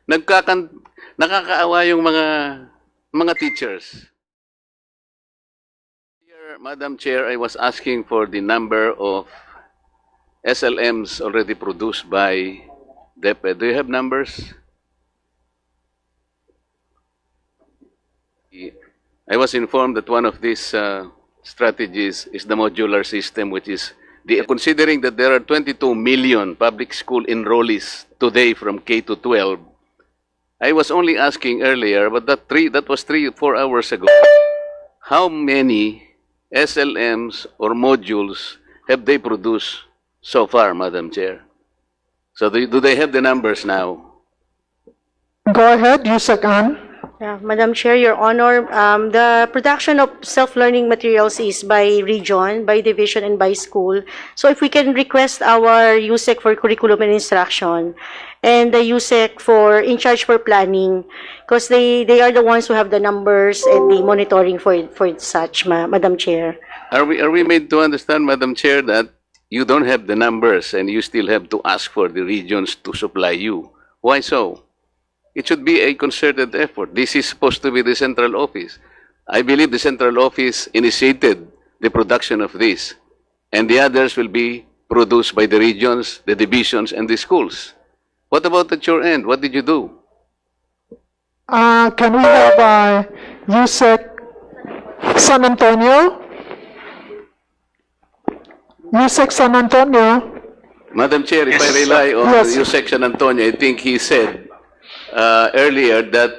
Nakakaawa yung mga teachers. Here, Madam Chair, I was asking for the number of SLMs already produced by DepEd. Do you have numbers? I was informed that one of these strategies is the modular system, which is considering that there are 22 million public school enrollees today from K to 12. I was only asking earlier, but that was 3-4 hours ago. How many SLMs or modules have they produced so far, Madam Chair? So do they have the numbers now? Go ahead, Yusek Ann. Yeah, Madam Chair, Your Honor, the production of self-learning materials is by region, by division, and by school. So if we can request our USEC for curriculum and instruction and the USEC for in charge for planning, because they are the ones who have the numbers and the monitoring for such, Madam Chair. Are we made to understand, Madam Chair, that you don't have the numbers and you still have to ask for the regions to supply you? Why so? It should be a concerted effort. This is supposed to be the central office. I believe the central office initiated the production of this, and the others will be produced by the regions, the divisions, and the schools. What about at your end? What did you do? Can we have Yusek San Antonio? Yusek San Antonio. Madam Chair, if I rely on Yes. your section, Antonio, I think he said earlier that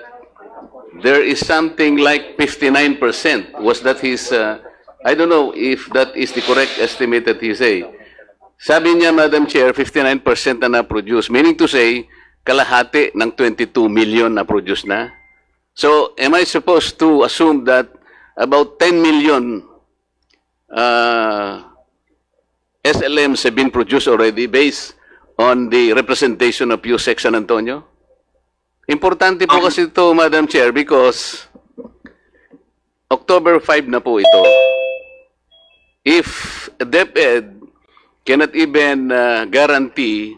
there is something like 59%. Was that his, I don't know if that is the correct estimate that he say. Sabi niya, Madam Chair, 59% na na-produce, meaning to say, kalahati ng 22 million na-produce na. So, am I supposed to assume that about 10 million SLMs have been produced already based on the representation of USEC San Antonio? Importante po kasi ito, Madam Chair, because October 5 na po ito. If DepEd cannot even guarantee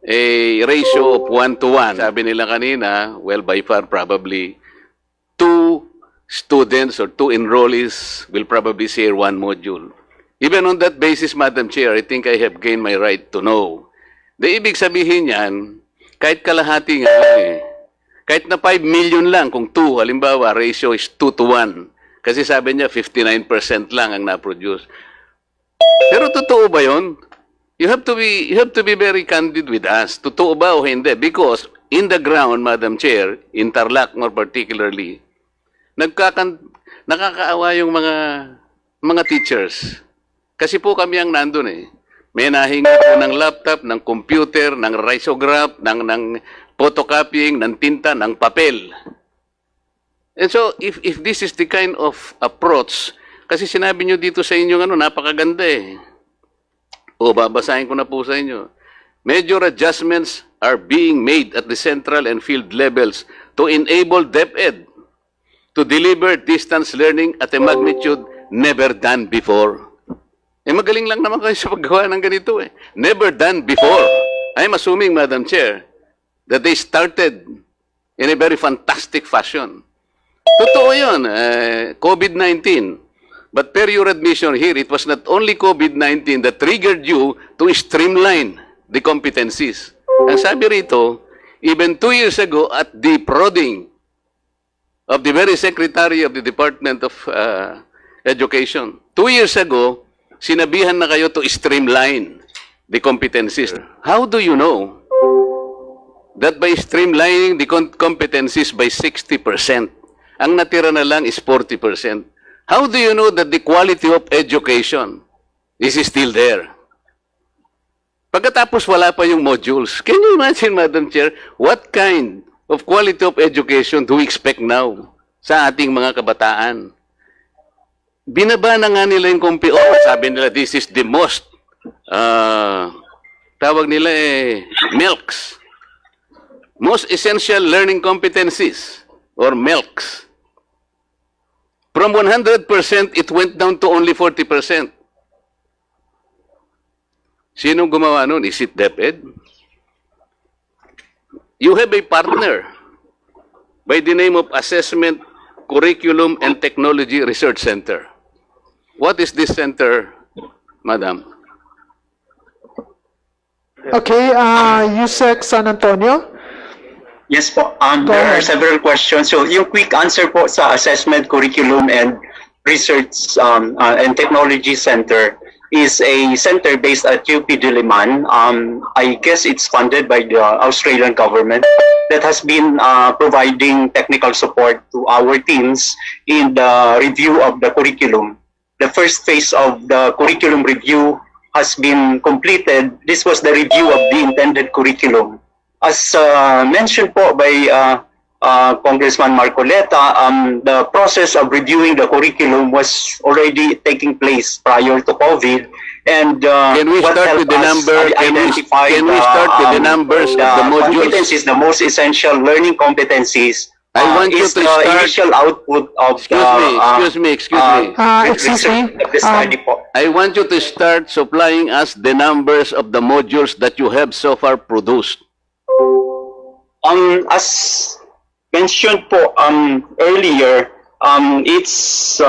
a ratio of 1-to-1, sabi nila kanina, well, by far probably 2 students or 2 enrollees will probably share 1 module. Even on that basis, Madam Chair, I think I have gained my right to know. The ibig sabihin yan, kahit kalahati nga lang eh. Kahit na 5 million lang, kung 2, halimbawa, ratio is 2-to-1. Kasi sabi niya, 59% lang ang na-produce. Pero totoo ba yun? You have to be very candid with us. Totoo ba o hindi? Because in the ground, Madam Chair, in Tarlac more particularly, nakakaawa yung mga teachers. Kasi po kami ang nandun eh. May nahingi po ng laptop, ng computer, ng risograph, ng photocopying, ng tinta, ng papel. And so, if this is the kind of approach, kasi sinabi nyo dito sa inyong napakaganda eh. O, babasahin ko na po sa inyo. Major adjustments are being made at the central and field levels to enable DepEd to deliver distance learning at a magnitude never done before. Eh, magaling lang naman kayo sa paggawa ng ganito eh. Never done before. I'm assuming, Madam Chair, that they started in a very fantastic fashion. Totoo yun, COVID-19. But per your admission here, it was not only COVID-19 that triggered you to streamline the competencies. Ang sabi rito, even 2 years ago at the prodding of the very Secretary of the Department of Education, 2 years ago, sinabihan na kayo to streamline the competencies. How do you know that by streamlining the competencies by 60%, ang natira na lang is 40%? How do you know that the quality of education is still there? Pagkatapos wala pa yung modules. Can you imagine, Madam Chair, what kind of quality of education do we expect now sa ating mga kabataan? Binaba na nga nila yung sabi nila, this is the most, tawag nila MELCs. Most essential learning competencies, or MELCs. From 100%, it went down to only 40%. Sinong gumawa nun? Is it DepEd? you have a partner by the name of Assessment, Curriculum and Technology Research Center. What is this center, Madam? Okay, Yusek San Antonio. Yes po, there are several questions. So yung quick answer po sa Assessment, Curriculum and Research and Technology Center is a center based at UP Diliman. I guess it's funded by the Australian government that has been providing technical support to our teams in the review of the curriculum. The first phase of the curriculum review has been completed. This was the review of the intended curriculum. As mentioned po by Congressman Marcoleta, the process of reviewing the curriculum was already taking place prior to COVID. And Can we what start with helped the us number? identify Can we start with the numbers of the modules? competencies, the most essential learning competencies. I want you is to the start- initial output of Excuse me. Excuse me. research of the study po. I want you to start supplying us the numbers of the modules that you have so far produced. As mentioned po earlier, it's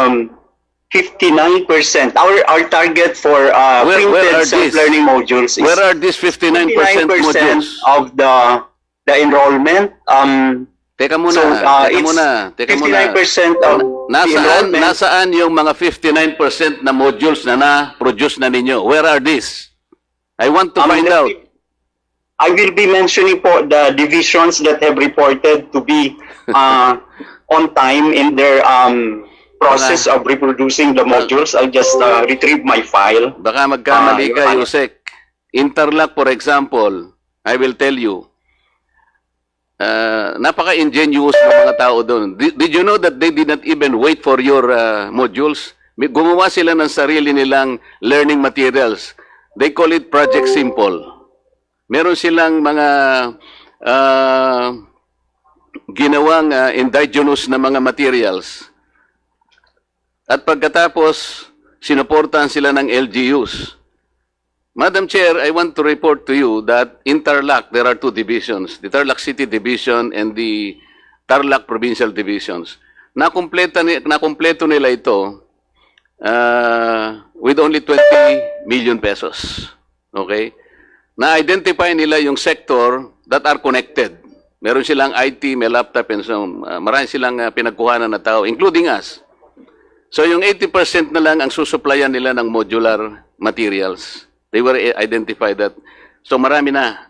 59%. Our target for Where printed are these? self-learning modules is Where are these 59% 59% modules? of the enrollment. Teka muna, So, teka it's muna. 59% of the enrollment. Nasaan yung mga 59% na modules na na-produce na ninyo? Where are these? I want to find out. I will be mentioning po the divisions that have reported to be on time in their process of reproducing the modules. I just retrieve my file. Baka magkamali ka, Your Honor. Yusek. Interlock, for example, I will tell you, napaka-ingenious ng mga tao doon. Did you know that they did not even wait for your modules? Gumawa sila ng sarili nilang learning materials. They call it Project Simple. Meron silang mga ginawang indigenous na mga materials. At pagkatapos, sinuportahan sila ng LGUs. Madam Chair, I want to report to you that in Tarlac, there are two divisions, the Tarlac City Division and the Tarlac Provincial Divisions. Nakumpleto nila ito with only 20 million pesos. Okay? Na-identify nila yung sector that are connected. Meron silang IT, may laptop, and so marami silang pinagkuhanan na tao, including us. So yung 80% na lang ang susuplayan nila ng modular materials. They were identified that. So marami na.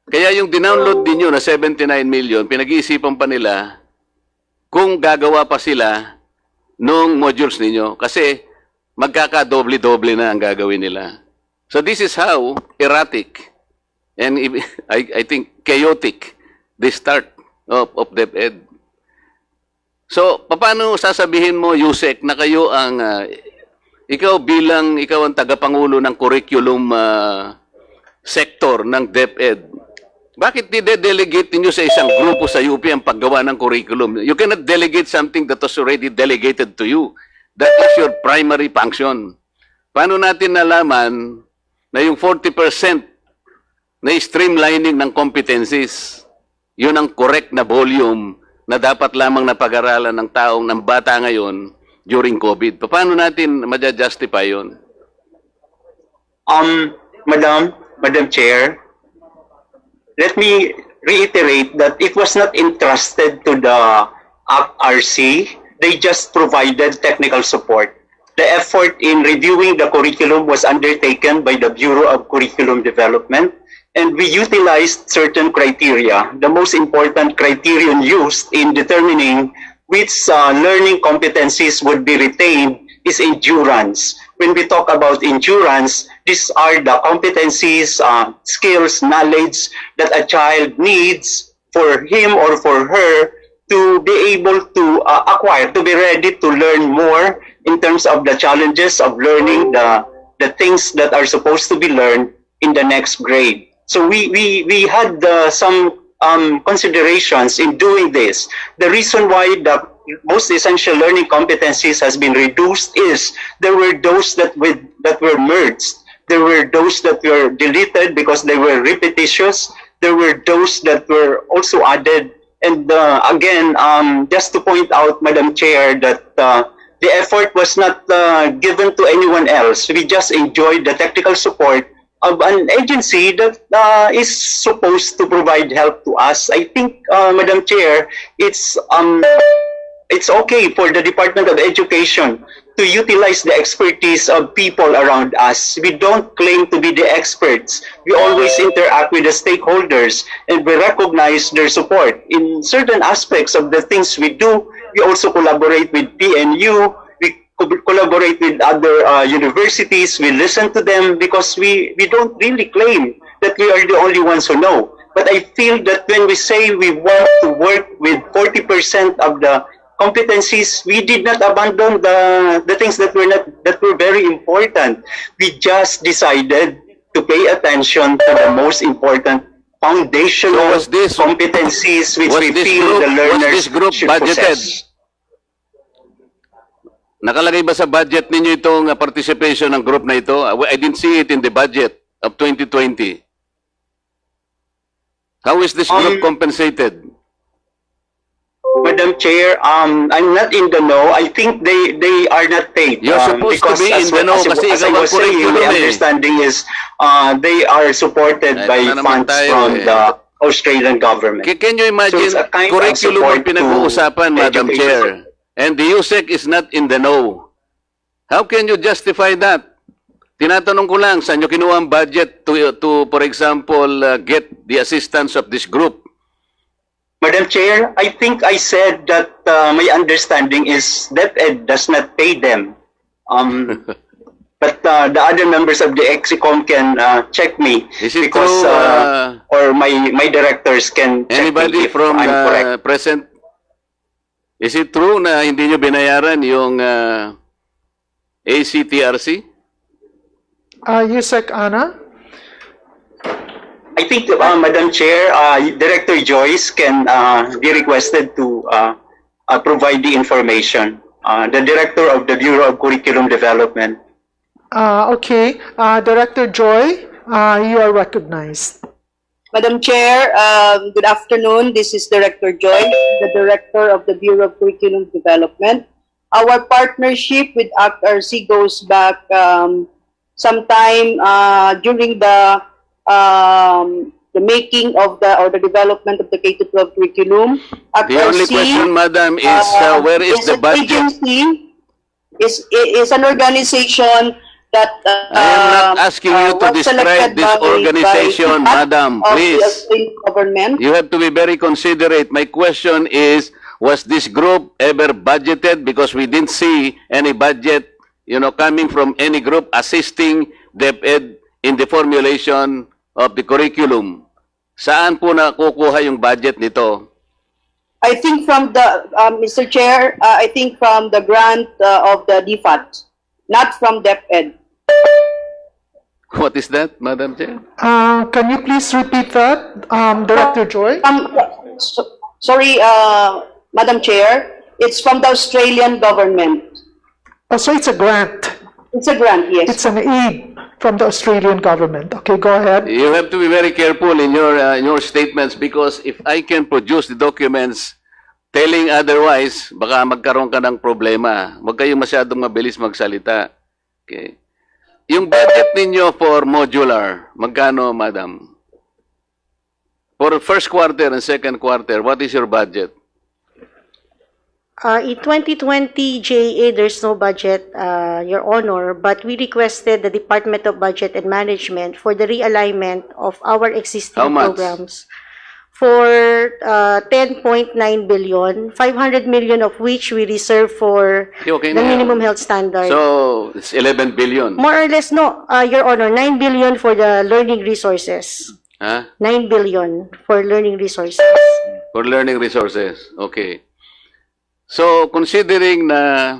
Kaya yung dinownload din yun na 79 million, pinag-iisipan pa nila kung gagawa pa sila nung modules ninyo. Kasi magkakadoble-doble na ang gagawin nila. So this is how erratic and I think chaotic the start of DepEd. So, paano sasabihin mo, Yusek, na kayo ang, ikaw ang tagapangulo ng curriculum sector ng DepEd, bakit di-delegate niyo sa isang grupo sa UP ang paggawa ng curriculum? You cannot delegate something that was already delegated to you. That is your primary function. Paano natin nalaman na yung 40% na streamlining ng competencies, yun ang correct na volume na dapat lamang na pag-aralan ng taong, ng bata ngayon during COVID. Paano natin ma-justify yun? Madam Chair, let me reiterate that it was not entrusted to the RC. They just provided technical support. The effort in reviewing the curriculum was undertaken by the Bureau of Curriculum Development, and we utilized certain criteria. The most important criterion used in determining which learning competencies would be retained is endurance. When we talk about endurance, these are the competencies, skills, knowledge that a child needs for him or for her to be able to acquire, to be ready to learn more in terms of the challenges of learning the things that are supposed to be learned in the next grade. So we had some considerations in doing this. The reason why the most essential learning competencies has been reduced is there were those that were merged. There were those that were deleted because they were repetitious. there were those that were also added. And again, just to point out, Madam Chair, that the effort was not given to anyone else. We just enjoyed the technical support of an agency that is supposed to provide help to us. I think, Madam Chair, it's okay for the Department of Education to utilize the expertise of people around us. We don't claim to be the experts. We always interact with the stakeholders and we recognize their support. In certain aspects of the things we do, we also collaborate with PNU, we collaborate with other universities, we listen to them because we don't really claim that we are the only ones who know. But I feel that when we say we want to work with 40% of the competencies, we did not abandon the things that were very important. We just decided to pay attention to the most important foundational competencies which we feel the learners should possess. Nakalagay ba sa budget ninyo itong participation ng group na ito? I didn't see it in the budget of 2020. How is this group compensated? Madam Chair, I'm not in the know. I think they are not paid. You're supposed to be in the know kasi as I was saying, the understanding is they are supported by funds from the Australian government. Can you imagine, So curriculum ang pinag-uusapan, Madam Chair, and the USEC is not in the know. How can you justify that? Tinatanong ko lang, saan nyo kinuha ang budget to for example, get the assistance of this group? Madam Chair, I think I said that my understanding is DepEd does not pay them. But the other members of the EXICOM can check me. Is it because, true, or my directors can check anybody me if from I'm correct. present? Is it true na hindi nyo binayaran yung ACTRC? Yusek Ana? I think, Madam Chair, Director Joyce can be requested to provide the information. The Director of the Bureau of Curriculum Development. Okay. Director Joy, you are recognized. Madam Chair, good afternoon. This is Director Joy, the Director of the Bureau of Curriculum Development. Our partnership with ACT-RC goes back sometime during the making of the development of the K-12 curriculum. The only question, Madam, is where is the budget? Agency is an organization that I am not asking you to was describe selected this organization, by Madam, of the please. Australian government. You have to be very considerate. My question is, was this group ever budgeted? Because we didn't see any budget, coming from any group assisting DepEd in the formulation of the curriculum. Saan po nakukuha yung budget nito? I think from the, Mr. Chair, I think from the grant of the DFAT, not from DepEd. What is that, Madam Chair? Can you please repeat that, Director Joy? Sorry, Madam Chair, it's from the Australian government. Oh, so it's a grant. It's a grant, yes. It's an aid from the Australian government. Okay, go ahead. You have to be very careful in your statements because if I can produce the documents telling otherwise, baka magkaroon ka ng problema. Huwag kayong masyadong mabilis magsalita. Okay. Yung budget ninyo for modular, magkano, Madam? For first quarter and second quarter, what is your budget? In 2020 JA, there's no budget, Your Honor, but we requested the Department of Budget and Management for the realignment of our existing How much? programs for 10.9 billion, 500 million of which we reserve for Okay the na yan. minimum health standard. So, it's 11 billion. More or less, no, Your Honor, 9 billion for the learning resources. Ha? 9 billion for learning resources. For learning resources. Okay. So, considering na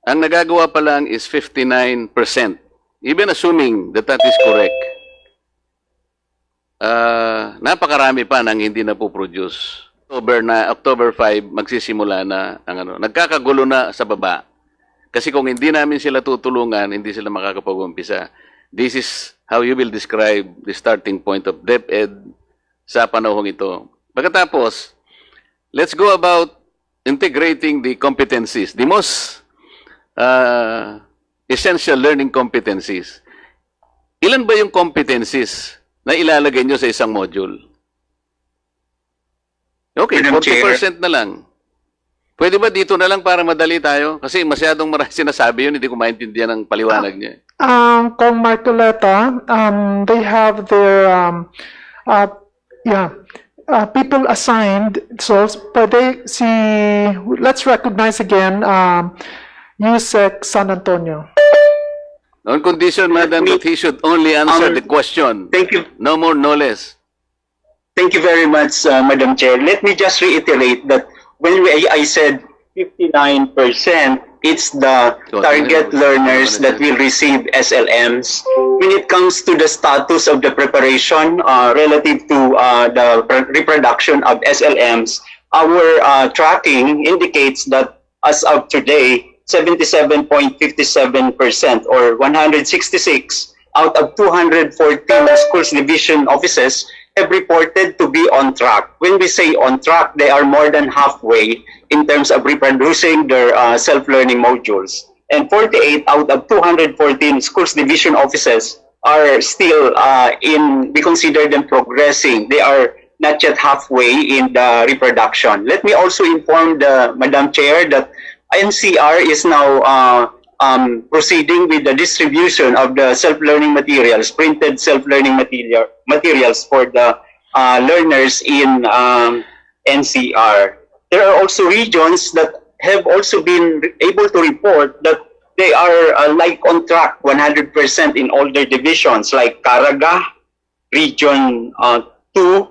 ang nagagawa pa lang is 59%, even assuming that is correct, napakarami pa nang hindi na po-produce. October 5, magsisimula na ang nagkakagulo na sa baba. Kasi kung hindi namin sila tutulungan, hindi sila makakapag-umpisa. This is how you will describe the starting point of DepEd sa panahong ito. Pagkatapos, let's go about integrating the competencies, the most essential learning competencies. Ilan ba yung competencies na ilalagay nyo sa isang module? Okay, Madam 40% na lang. Pwede ba dito na lang para madali tayo? Kasi masyadong marami sinasabi yun, hindi ko maintindihan ang paliwanag niya. Cong.Marcoleta, they have their, people assigned. So, pwede let's recognize again, Yusek San Antonio. On condition, madam, that he should only answer the question. Thank you. No more, no less. Thank you very much, Madam Chair. Let me just reiterate that when I said 59%, it's the target learners that will receive SLMs. When it comes to the status of the preparation relative to the reproduction of SLMs, our tracking indicates that as of today, 77.57% or 166 out of 214 schools division offices have reported to be on track. When we say on track, they are more than halfway in terms of reproducing their self-learning modules. And 48 out of 214 schools division offices are still we consider them progressing. They are not yet halfway in the reproduction. Let me also inform the Madam Chair that NCR is now proceeding with the distribution of the self-learning materials, printed self-learning materials for the learners in NCR. There are also regions that have also been able to report that they are like on track 100% in all their divisions, like Caraga, Region 2,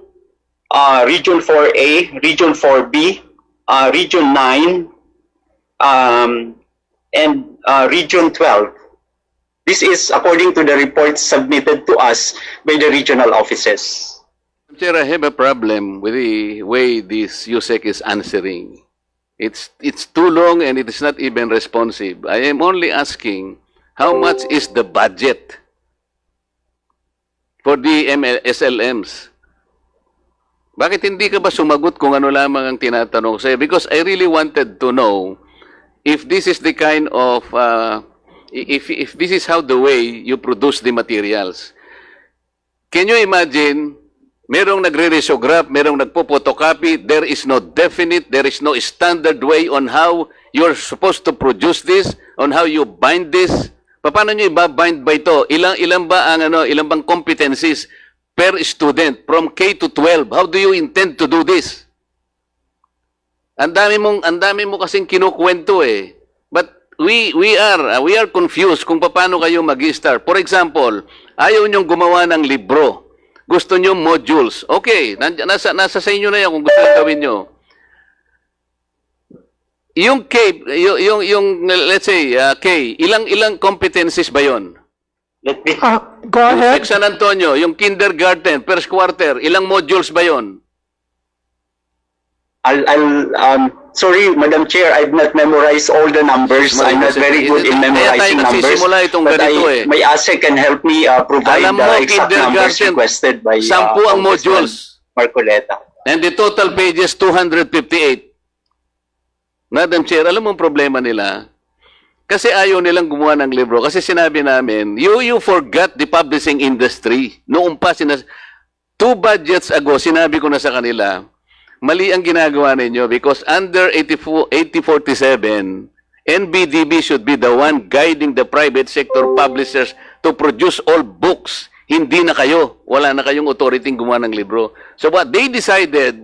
Region 4A, Region 4B, Region 9, and Region 12. This is according to the reports submitted to us by the regional offices. Chair, I have a problem with the way this USEC is answering. It's too long and it is not even responsive. I am only asking how much is the budget for the SLMs? Bakit hindi ka ba sumagot kung ano lamang ang tinatanong sa'yo? Because I really wanted to know if this is the kind of, if this is how the way you produce the materials. Can you imagine, merong nagre-risograph, merong nagpo-photocopy, there is no definite, there is no standard way on how you're supposed to produce this, on how you bind this. Paano nyo iba-bind ba ito? Ilang ba ang ilang bang competencies per student from K to 12? How do you intend to do this? Ang dami mo kasing kinukwento eh. But we are confused kung paano kayo mag-start. For example, ayaw nyong gumawa ng libro. Gusto nyo modules. Okay, nasa sa inyo na yan kung gusto nyo gawin nyo. Yung K, yung let's say, K, ilang competencies ba yon? Let me Go ahead. San Antonio, yung kindergarten, first quarter, ilang modules ba yon? Sorry, Madam Chair, I've not memorized all the numbers. I'm not very good in memorizing numbers. But my ASEC can help me provide Alam mo, the exact numbers kindergarten, requested by 10 ang Congressman modules. Marcoleta. And the total pages, 258. Madam Chair, alam mo ang problema nila? Kasi ayaw nilang gumawa ng libro. Kasi sinabi namin, you forgot the publishing industry. Noong pa, 2 budgets ago, sinabi ko na sa kanila, mali ang ginagawa ninyo because under 8047, NBDB should be the one guiding the private sector publishers to produce all books. Hindi na kayo. Wala na kayong authority gumawa ng libro. So what they decided,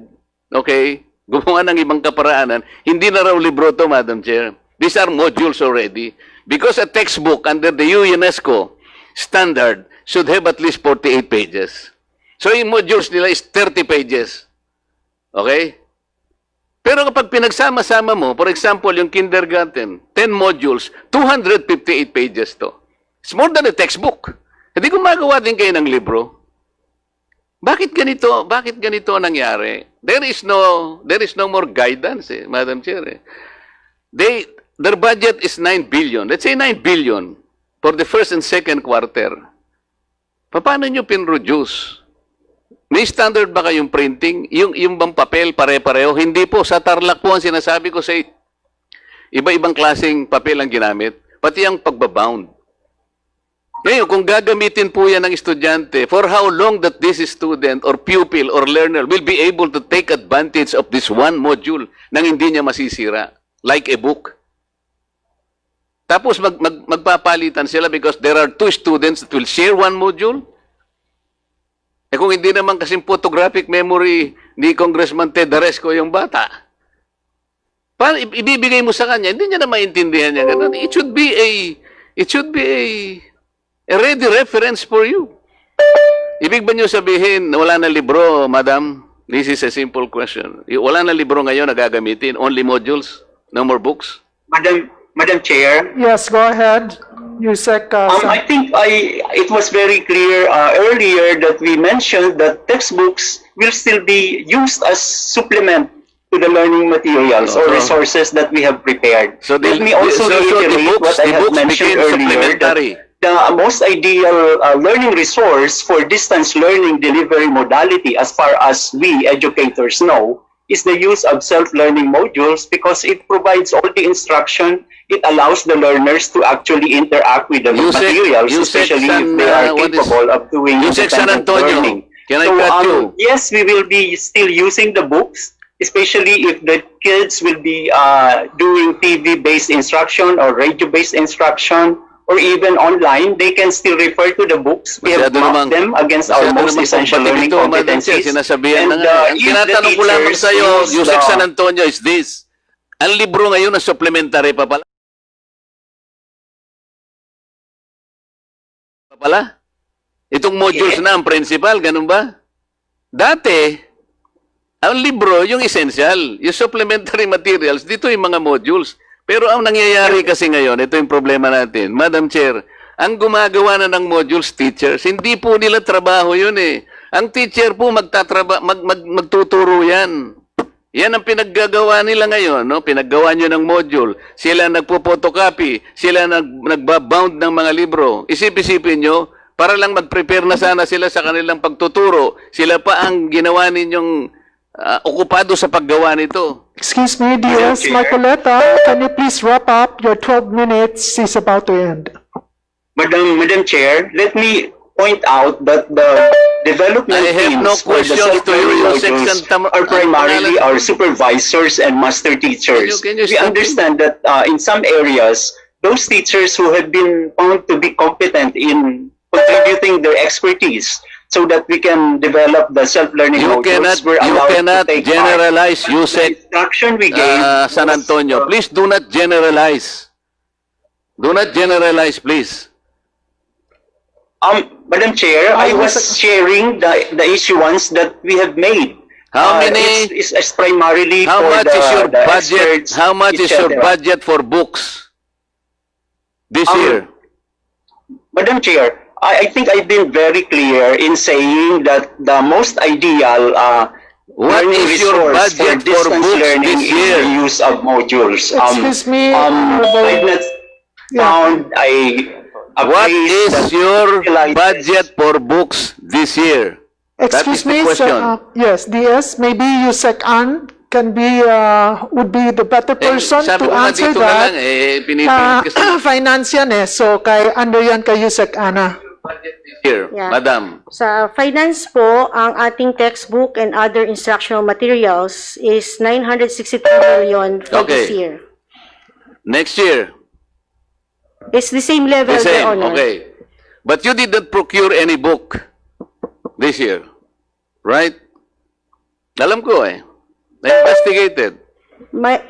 okay, gumawa ng ibang kaparaanan, hindi na raw libro to, Madam Chair. These are modules already. Because a textbook under the UNESCO standard should have at least 48 pages. So yung modules nila is 30 pages. Okay? Pero kapag pinagsama-sama mo, for example, yung kindergarten, 10 modules, 258 pages to. It's more than a textbook. Hindi gumagawa din kayo ng libro. Bakit ganito? Bakit ganito nangyari? There is no more guidance, Madam Chair. Their budget is 9 billion. Let's say 9 billion for the first and second quarter. Paano nyo pinroduce? May standard ba kayong printing? Yung bang papel, pare-pareho? Hindi po. Sa Tarlac po ang sinasabi ko sa iba-ibang klaseng papel ang ginamit. Pati ang pagbabound. Ngayon, kung gagamitin po yan ng estudyante, for how long that this student or pupil or learner will be able to take advantage of this one module nang hindi niya masisira, like a book. Tapos magpapalitan sila because there are two students that will share one module. Eh kung hindi naman kasing photographic memory ni Congressman Ted Daresco yung bata, paano ibibigay mo sa kanya? Hindi niya na maintindihan niya ganun. It should be a ready reference for you. Ibig ba niyo sabihin wala na libro, madam? This is a simple question. Wala na libro ngayon na gagamitin? Only modules? No more books? Madam Chair. Yes, go ahead. Yusek. I think it was very clear earlier that we mentioned that textbooks will still be used as supplement to the learning materials or resources that we have prepared. So Let me also reiterate what I have mentioned earlier, that the most ideal learning resource for distance learning delivery modality, as far as we educators know, is the use of self-learning modules because it provides all the instruction. It allows the learners to actually interact with the materials, especially if they are capable of doing independent learning. Can I cut you? Yes, we will be still using the books, especially if the kids will be doing TV-based instruction or radio-based instruction, or even online. They can still refer to the books. We have mapped them against our most essential learning competencies. Sinasabihan na nga. Ang tinatanong ko lamang sa iyo, Yusek San Antonio, is this. Ang libro ngayon na supplementary pa pala. Itong modules na ang principal, ganun ba? Dati, ang libro, yung essential, yung supplementary materials, dito yung mga modules. Pero ang nangyayari kasi ngayon, ito yung problema natin. Madam Chair, ang gumagawa na ng modules, teachers, hindi po nila trabaho yun eh. Ang teacher po magtuturo yan. Yan ang pinaggagawa nila ngayon, no? Pinaggawa nyo ng module. Sila nagpo-photocopy, sila nagbabound ng mga libro. Isip-isipin nyo, para lang mag-prepare na sana sila sa kanilang pagtuturo. Sila pa ang ginawa ninyong okupado sa paggawa nito. Excuse me, Marcoleta, can you please wrap up? Your 12 minutes is about to end. Madam Chair, let me point out that the development teams for the self-learning modules are primarily our supervisors and master teachers. We understand that in some areas, those teachers who have been found to be competent in contributing their expertise so that we can develop the self-learning modules, we're allowed to take generalize, part. Yusek, The instruction we gave San Antonio. Please do not generalize. Do not generalize, please. Madam Chair, I was sharing the issuance that we have made. How many? It's primarily How for much is your the budget? experts, How much is your etc. budget for books this year? Madam Chair, I think I've been very clear in saying that the most ideal What learning is your resource for budget for distance books learning this is year? the use of modules. Excuse me, I've not found a What place is that your utilizes- budget for books this year? That is excuse the me, question. yes, DS, maybe Yusek An can be, would be the better person Sabi to ko nga answer dito na lang, that. pinipilit kasi Finance yan eh, so kay, under yan kay Yusek Ana. here, Yeah. madam. Sa finance po, ang ating textbook and other instructional materials is 962 million for this Okay. year. Next year, It's the same level, the Your same, Honor. okay. But you did not procure any book this year, right? Alam ko eh. I investigated.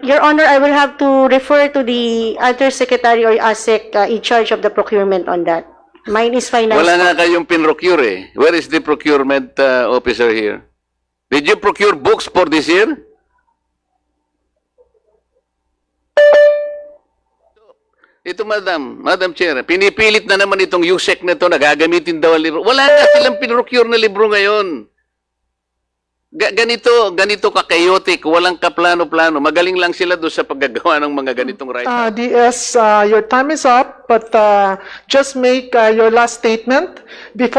Your Honor, I will have to refer to the Undersecretary or ASEC in charge of the procurement on that. Mine is finance. Wala nga kayong pinrocure eh. Where is the procurement officer here? Did you procure books for this year? Ito, Madam Chair, pinipilit na naman itong USEC na ito na gagamitin daw ang libro. Wala nga silang pinrocure na libro ngayon. Ganito ka-chaotic, walang kaplano-plano. Magaling lang sila doon sa paggagawa ng mga ganitong writing. DS, your time is up, but just make your last statement before